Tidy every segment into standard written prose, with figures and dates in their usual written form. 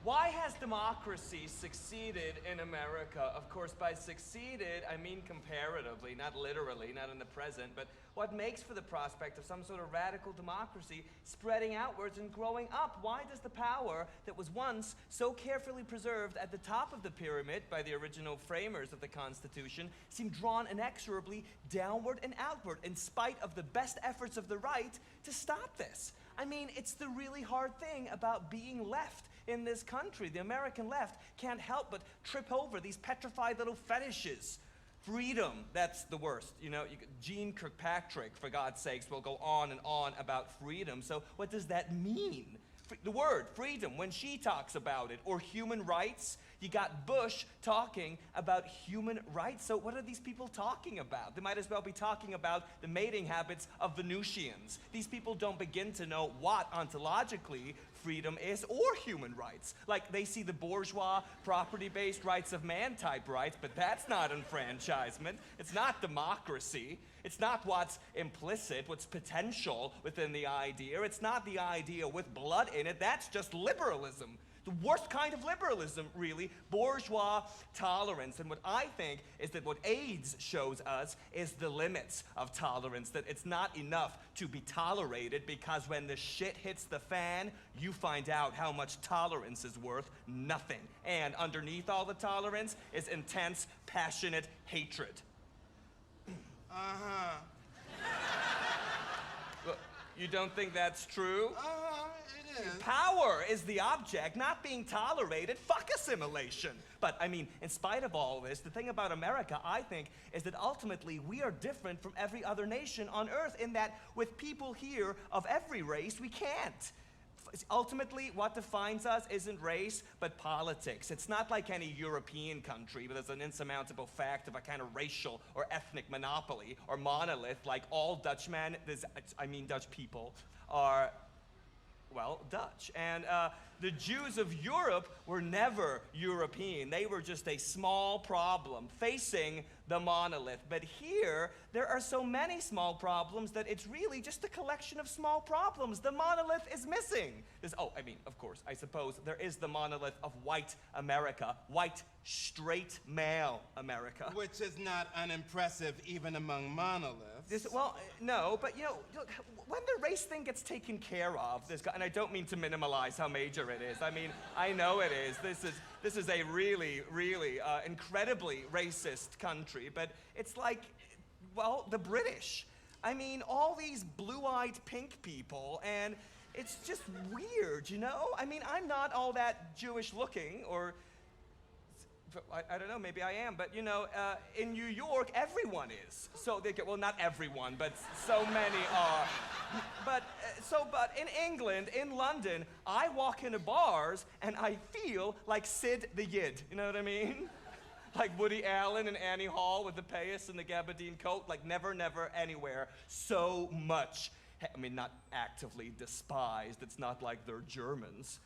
Why has democracy succeeded in America? Of course, by succeeded, I mean comparatively, not literally, not in the present, but what makes for the prospect of some sort of radical democracy spreading outwards and growing up? Why does the power that was once so carefully preserved at the top of the pyramid by the original framers of the Constitution seem drawn inexorably downward and outward in spite of the best efforts of the right to stop this? I mean, it's the really hard thing about being left in this country. The American left can't help but trip over these petrified little fetishes. Freedom, that's the worst. You know, Jean Kirkpatrick, for God's sakes, will go on and on about freedom. So what does that mean? The word freedom, when she talks about it, or human rights, you got Bush talking about human rights. So what are these people talking about? They might as well be talking about the mating habits of Venusians. These people don't begin to know what ontologically freedom is or human rights. Like, they see the bourgeois property-based rights of man type rights, but that's not enfranchisement. It's not democracy. It's not what's implicit, what's potential within the idea. It's not the idea with blood in it. That's just liberalism. The worst kind of liberalism, really, bourgeois tolerance. And what I think is that what AIDS shows us is the limits of tolerance, that it's not enough to be tolerated, because when the shit hits the fan, you find out how much tolerance is worth nothing. And underneath all the tolerance is intense, passionate hatred. Uh-huh. Look, you don't think that's true? It is. Power is the object, not being tolerated. Fuck assimilation. But, I mean, in spite of all this, the thing about America, I think, is that ultimately we are different from every other nation on earth in that with people here of every race, we can't. Ultimately, what defines us isn't race, but politics. It's not like any European country where there's an insurmountable fact of a kind of racial or ethnic monopoly or monolith, like all Dutchmen, Dutch people, are, well, Dutch. And the Jews of Europe were never European. They were just a small problem facing the monolith. But here, there are so many small problems that it's really just a collection of small problems. The monolith is missing. Of course, I suppose there is the monolith of white America, white, straight, male America. Which is not unimpressive even among monoliths. No, but look, when the race thing gets taken care of, and I don't mean to minimalize how major it is. I mean, I know it is. This is a really, really incredibly racist country, but it's like, well, the British. I mean, all these blue-eyed pink people, and it's just weird, you know? I mean, I'm not all that Jewish looking, or I don't know, maybe I am, but in New York, everyone is. So well, not everyone, but so many are. But in England, in London, I walk into bars and I feel like Sid the Yid. You know what I mean? Like Woody Allen and Annie Hall with the payas and the gabardine coat, like never, never, anywhere. So much. I mean, not actively despised. It's not like they're Germans.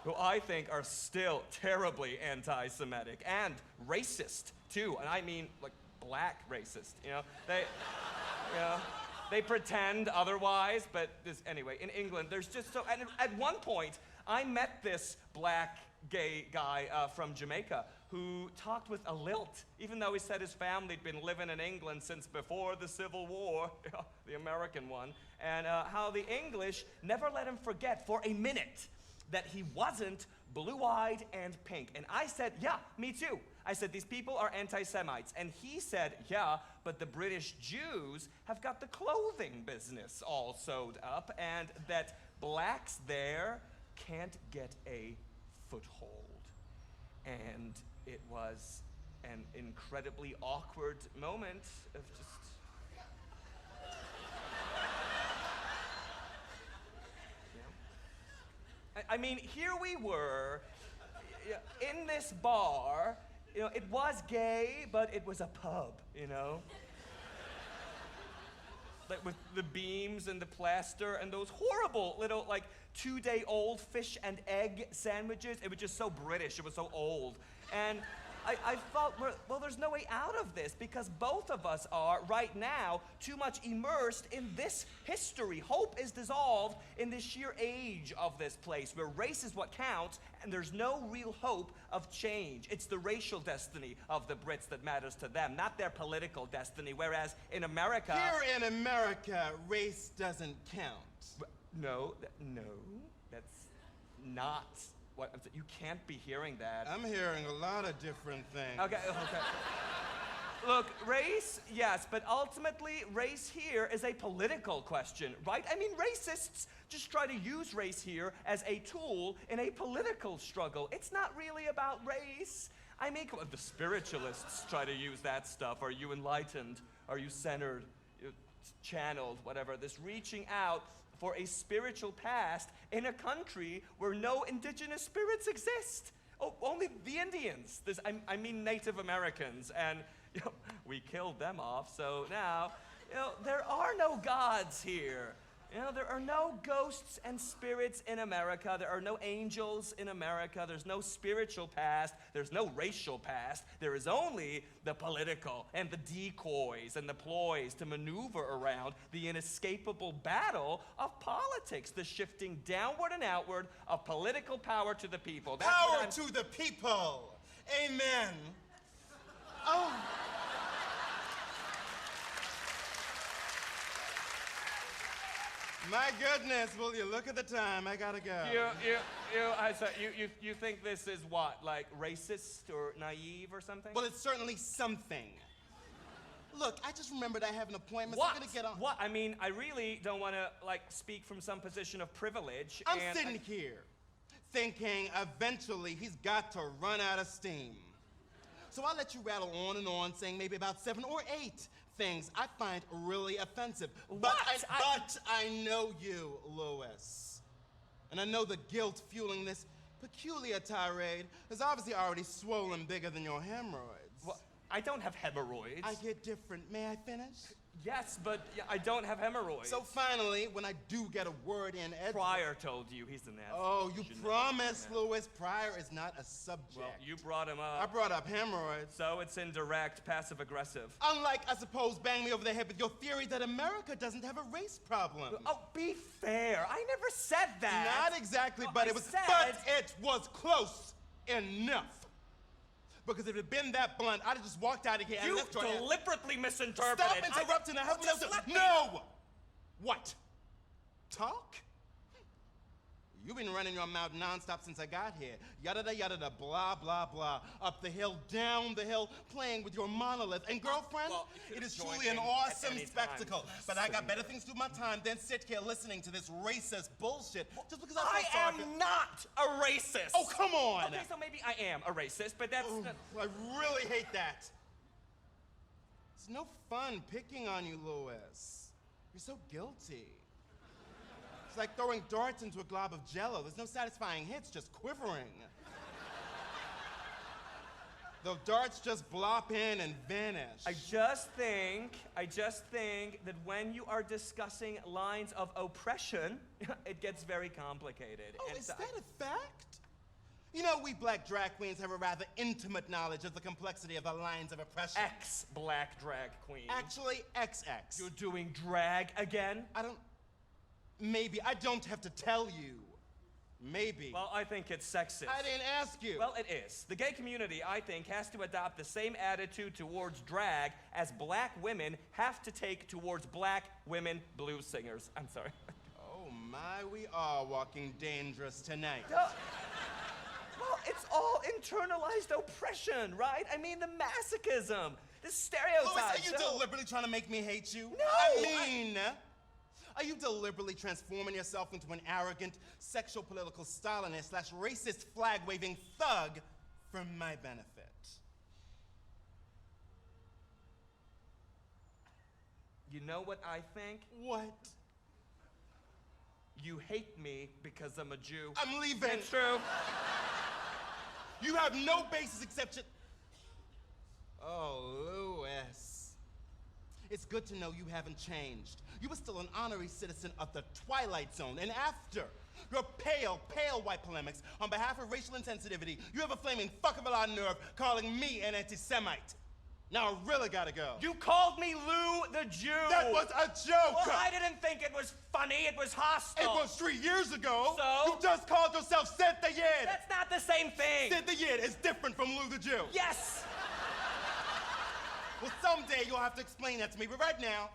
Who I think are still terribly anti-Semitic and racist too, and I mean like black racist. They pretend otherwise, but anyway. In England, there's just so. And at one point, I met this black gay guy from Jamaica who talked with a lilt, even though he said his family had been living in England since before the Civil War, the American one, and how the English never let him forget for a minute that he wasn't blue-eyed and pink. And I said, yeah, me too. I said, these people are anti-Semites. And he said, yeah, but the British Jews have got the clothing business all sewed up, and that blacks there can't get a foothold. And it was an incredibly awkward moment of just... I mean, here we were in this bar. It was gay, but it was a pub, Like with the beams and the plaster and those horrible little, like, 2-day-old fish and egg sandwiches. It was just so British. It was so old. And I felt, well, there's no way out of this because both of us are, right now, too much immersed in this history. Hope is dissolved in the sheer age of this place where race is what counts and there's no real hope of change. It's the racial destiny of the Brits that matters to them, not their political destiny, whereas in America... Here in America, race doesn't count. No, that's not... What, you can't be hearing that. I'm hearing a lot of different things. Okay. Look, race, yes, but ultimately, race here is a political question, right? I mean, racists just try to use race here as a tool in a political struggle. It's not really about race. I mean, come on, the spiritualists try to use that stuff. Are you enlightened? Are you centered? Channeled, whatever. This reaching out for a spiritual past in a country where no indigenous spirits exist. Oh, only the Indians. I mean Native Americans, and we killed them off, so now, there are no gods here. There are no ghosts and spirits in America. There are no angels in America. There's no spiritual past. There's no racial past. There is only the political and the decoys and the ploys to maneuver around the inescapable battle of politics, the shifting downward and outward of political power to the people. That's Power to the people. Amen. Oh. My goodness, will you look at the time? I gotta go. You think this is what, like racist or naive or something? Well, it's certainly something. Look, I just remembered I have an appointment. What? So I'm gonna get on. What? I mean, I really don't want to speak from some position of privilege. I'm sitting here thinking eventually he's got to run out of steam. So I'll let you rattle on and on, saying maybe about 7 or 8 things I find really offensive. But I know you, Louis. And I know the guilt fueling this peculiar tirade is obviously already swollen bigger than your hemorrhoids. Well, I don't have hemorrhoids. I get different. May I finish? Yes, but I don't have hemorrhoids. So finally, when I do get a word in, Pryor told you he's an asshole. Oh, you promised, Louis. Pryor is not a subject. Well, you brought him up. I brought up hemorrhoids. So it's indirect, passive-aggressive. Unlike, I suppose, bang me over the head with your theory that America doesn't have a race problem. Oh, be fair. I never said that. Not exactly, Well, but I it was. said... But it was close enough. Because if it had been that blunt, I'd have just walked out of here and left your hand. You deliberately misinterpreted. Stop interrupting. I have no. What? Talk? You've been running your mouth nonstop since I got here. Yada yada, blah blah blah. Up the hill, down the hill, playing with your monolith. And girlfriend, well, it is truly an awesome spectacle. But I got better things to do with my time than sit here listening to this racist bullshit. Just because I am not a racist. Oh, come on. Okay, so maybe I am a racist, but that's. I really hate that. It's no fun picking on you, Louis. You're so guilty. It's like throwing darts into a glob of Jell-O. There's no satisfying hits, just quivering. The darts just blop in and vanish. I just think that when you are discussing lines of oppression, it gets very complicated. Oh, and is that a fact? You know, we black drag queens have a rather intimate knowledge of the complexity of the lines of oppression. Ex-black drag queen. Actually, XX. You're doing drag again? Maybe. I don't have to tell you. Maybe. Well, I think it's sexist. I didn't ask you. Well, it is. The gay community, I think, has to adopt the same attitude towards drag as black women have to take towards black women blues singers. I'm sorry. Oh my, we are walking dangerous tonight. Well, it's all internalized oppression, right? I mean, the masochism, the stereotypes. Louis, are you deliberately trying to make me hate you? No! Are you deliberately transforming yourself into an arrogant, sexual political Stalinist / racist flag-waving thug for my benefit? You know what I think? What? You hate me because I'm a Jew. I'm leaving. It's true. You have no basis except Oh, Louis. It's good to know you haven't changed. You were still an honorary citizen of the Twilight Zone, and after Your pale, pale white polemics on behalf of racial insensitivity. You have a flaming fuck of a lot of nerve calling me an anti-Semite. Now I really gotta go. You called me Lou the Jew. That was a joke! Well, I didn't think it was funny. It was hostile. It was 3 years ago. So? You just called yourself Sid the Yid. That's not the same thing. Sid the Yid is different from Lou the Jew. Yes! Well, someday you'll have to explain that to me, but right now,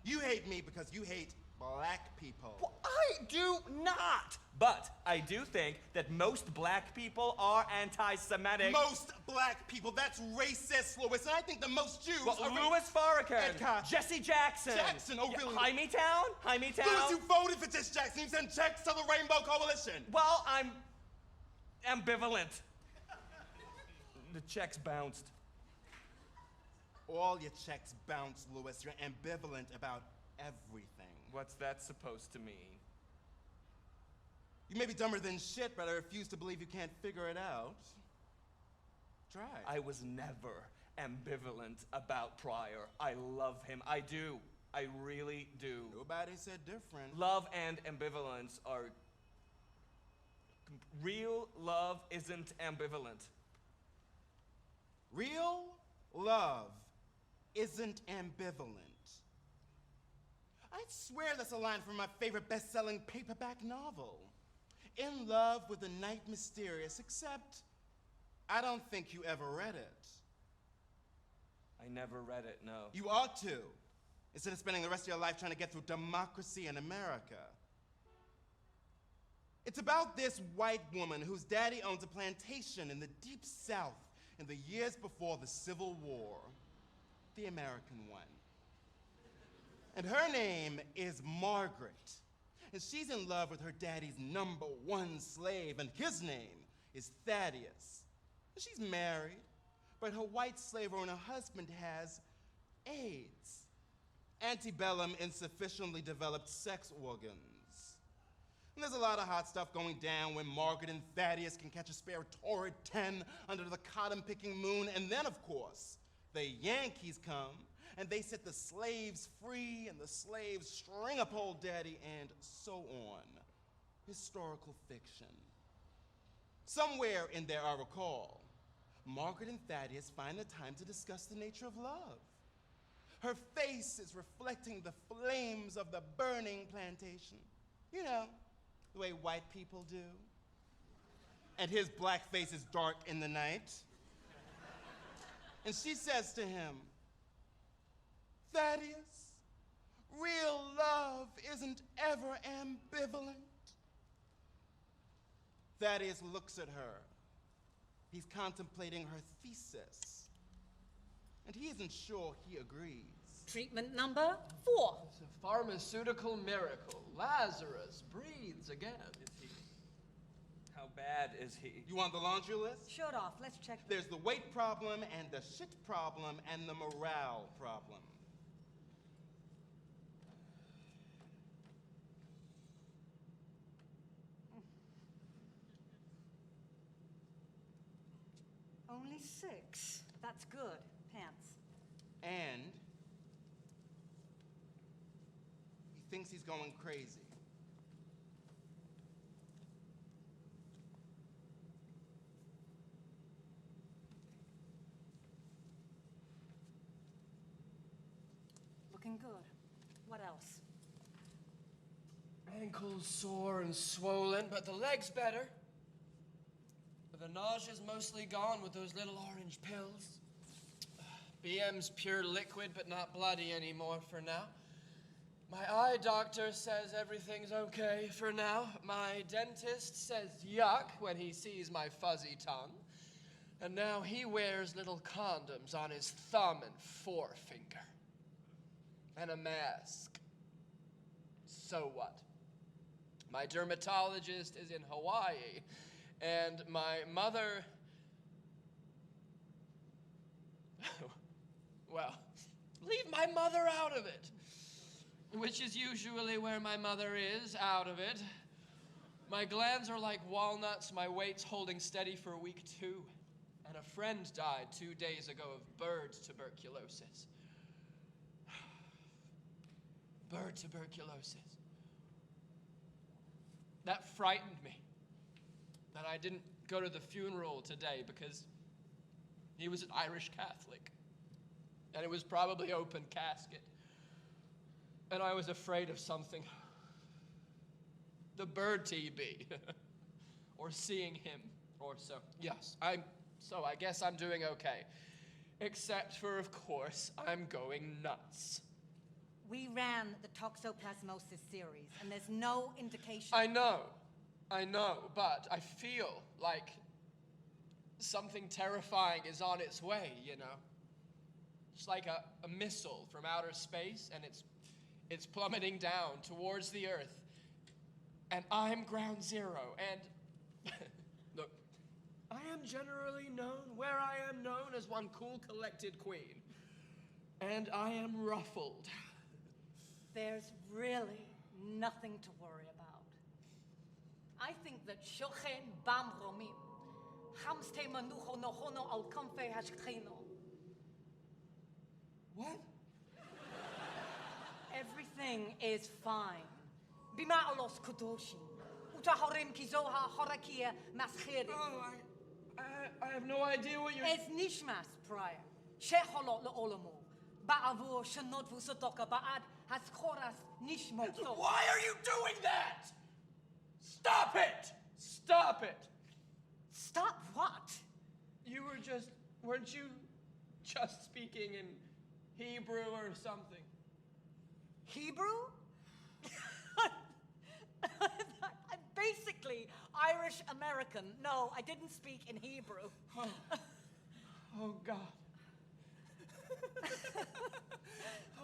you hate me because you hate black people. Well, I do not. But I do think that most black people are anti-Semitic. Most black people, that's racist, Louis, and I think the most Jews Well, are... Louis Farrakhan, Ed Koch. Jesse Jackson. Jackson, oh really? Hymietown? Hymietown? Louis, you voted for Jesse Jackson. You sent checks to the Rainbow Coalition. Well, I'm ambivalent. The checks bounced. All your checks bounce, Louis. You're ambivalent about everything. What's that supposed to mean? You may be dumber than shit, but I refuse to believe you can't figure it out. Try. I was never ambivalent about Pryor. I love him. I do. I really do. Nobody said different. Love and ambivalence are... Real love isn't ambivalent. Real love isn't ambivalent. I swear that's a line from my favorite best-selling paperback novel. In love with the night mysterious, except I don't think you ever read it. I never read it, no. You ought to, instead of spending the rest of your life trying to get through democracy in America. It's about this white woman whose daddy owns a plantation in the deep South in the years before the Civil War, the American one. And her name is Margaret. And she's in love with her daddy's #1 slave, and his name is Thaddeus. And she's married, but her white slave owner husband has AIDS, antebellum insufficiently developed sex organs. And there's a lot of hot stuff going down when Margaret and Thaddeus can catch a spare torrid 10 under the cotton-picking moon, and then, of course, the Yankees come, and they set the slaves free, and the slaves string up old daddy, and so on. Historical fiction. Somewhere in there, I recall, Margaret and Thaddeus find the time to discuss the nature of love. Her face is reflecting the flames of the burning plantation. You know, the way white people do. And his black face is dark in the night. And she says to him, Thaddeus, real love isn't ever ambivalent. Thaddeus looks at her. He's contemplating her thesis. And he isn't sure he agrees. Treatment number 4. It's a pharmaceutical miracle. Lazarus breathes again. How bad is he? You want the laundry list? Shut off. Let's check. There's the weight problem and the shit problem and the morale problem. Only 6. That's good. Pants. And he thinks he's going crazy. Looking good. What else? Ankles sore and swollen, but the leg's better. But the nausea's mostly gone with those little orange pills. BM's pure liquid, but not bloody anymore for now. My eye doctor says everything's okay for now. My dentist says yuck when he sees my fuzzy tongue. And now he wears little condoms on his thumb and forefinger. And a mask. So what? My dermatologist is in Hawaii, and my mother... Well, leave my mother out of it. Which is usually where my mother is, out of it. My glands are like walnuts, my weight's holding steady for week 2. And a friend died 2 days ago of bird tuberculosis. Bird tuberculosis. That frightened me. That I didn't go to the funeral today because he was an Irish Catholic. And it was probably open casket. And I was afraid of something. The bird TB. Or seeing him. Or so. Yes, I guess I'm doing okay. Except for, of course, I'm going nuts. We ran the toxoplasmosis series, and there's no indication. I know, but I feel like something terrifying is on its way, you know? It's like a missile from outer space, and it's plummeting down towards the Earth. And I'm ground zero, and look, I am generally known where I am known as one cool, collected queen. And I am ruffled. There's really nothing to worry about. I think that Shochen Bam Romim, Hamste Manucho no Hono al Kamfe Hashkrino. What? Everything is fine. Bima alos Kudoshi. Utahorim Kizoha Horakia Mascheri. Oh, I have no idea what you're... Es Nishmas prior. Sheholot le Olomo. Ba'avur Shanot Vusotoka Ba'ad has Choras Nishmot. Why are you doing that? Stop it! Stop it! Stop what? Weren't you just speaking in Hebrew or something? Hebrew? I'm basically Irish American. No, I didn't speak in Hebrew. Oh, God.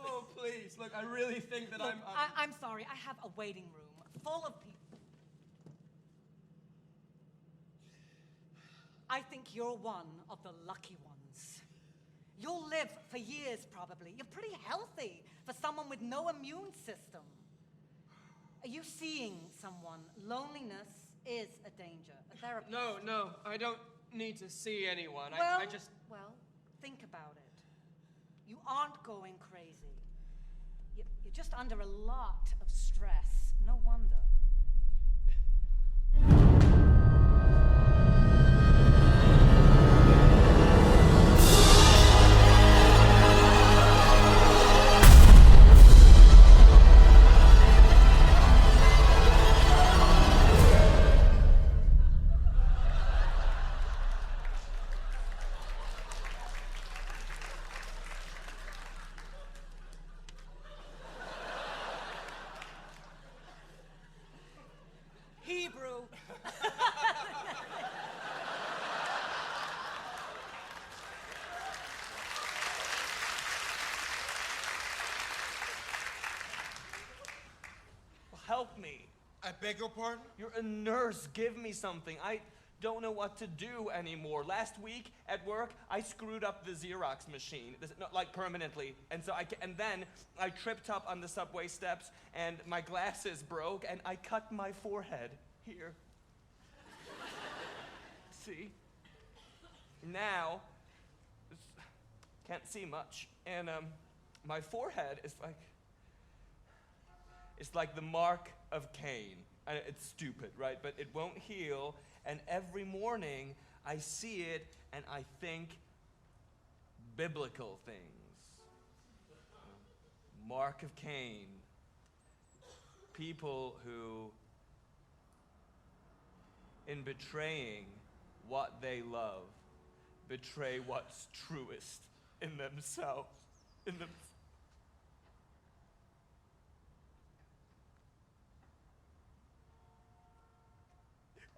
Oh, please. Look, I really think that Look, I'm... I'm sorry. I have a waiting room full of people. I think you're one of the lucky ones. You'll live for years, probably. You're pretty healthy for someone with no immune system. Are you seeing someone? Loneliness is a danger. A therapist. No, I don't need to see anyone. Well, I just... Well, think about it. You aren't going crazy. You're just under a lot of stress. No wonder. Hebrew. Help me. I beg your pardon? You're a nurse. Give me something. I don't know what to do anymore. Last week at work, I screwed up the Xerox machine, like permanently. And then I tripped up on the subway steps, and my glasses broke, and I cut my forehead here. See? Now, can't see much, and my forehead is like, it's like the mark of Cain. It's stupid, right? But it won't heal, and every morning I see it and I think biblical things. Mark of Cain. People who, in betraying what they love, betray what's truest in themselves.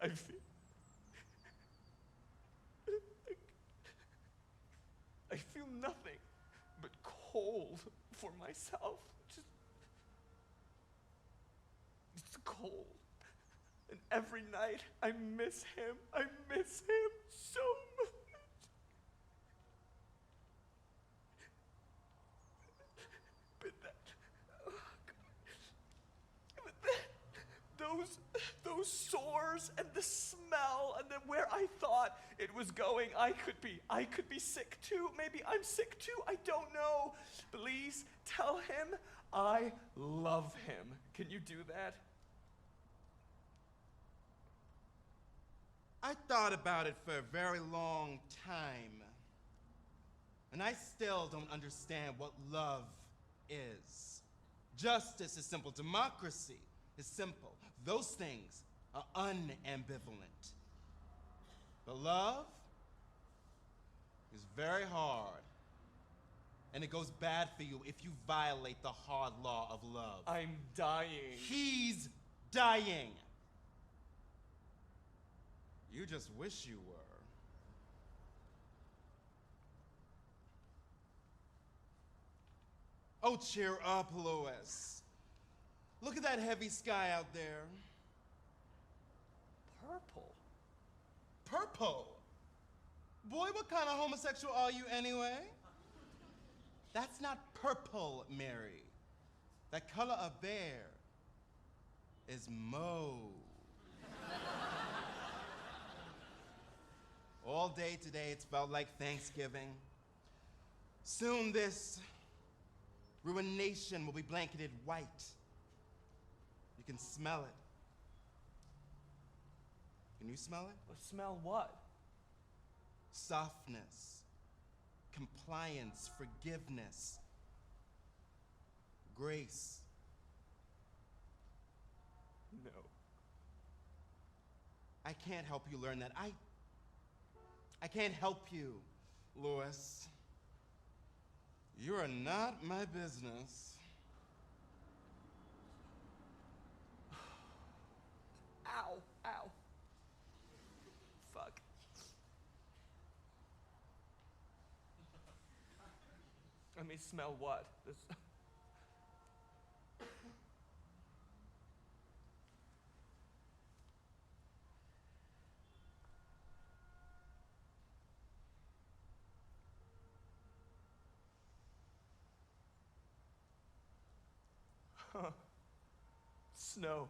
I feel nothing but cold for myself. Just cold. And every night I miss him. I miss him so much. Those sores and the smell and then where I thought it was going, I could be sick too. Maybe I'm sick too. I don't know. Please tell him I love him. Can you do that? I thought about it for a very long time. And I still don't understand what love is. Justice is simple. Democracy is simple. Those things are unambivalent. But love is very hard. And it goes bad for you if you violate the hard law of love. I'm dying. He's dying. You just wish you were. Oh, cheer up, Louis. Look at that heavy sky out there. Purple. Purple? Boy, what kind of homosexual are you anyway? That's not purple, Mary. That color of bear is mauve. All day today, it's felt like Thanksgiving. Soon this ruination will be blanketed white. You can smell it. Can you smell it? Well, smell what? Softness, compliance, forgiveness, grace. No. I can't help you learn that. I can't help you, Louis. You are not my business. Ow, ow. Fuck. Let me smell what? This... Snow.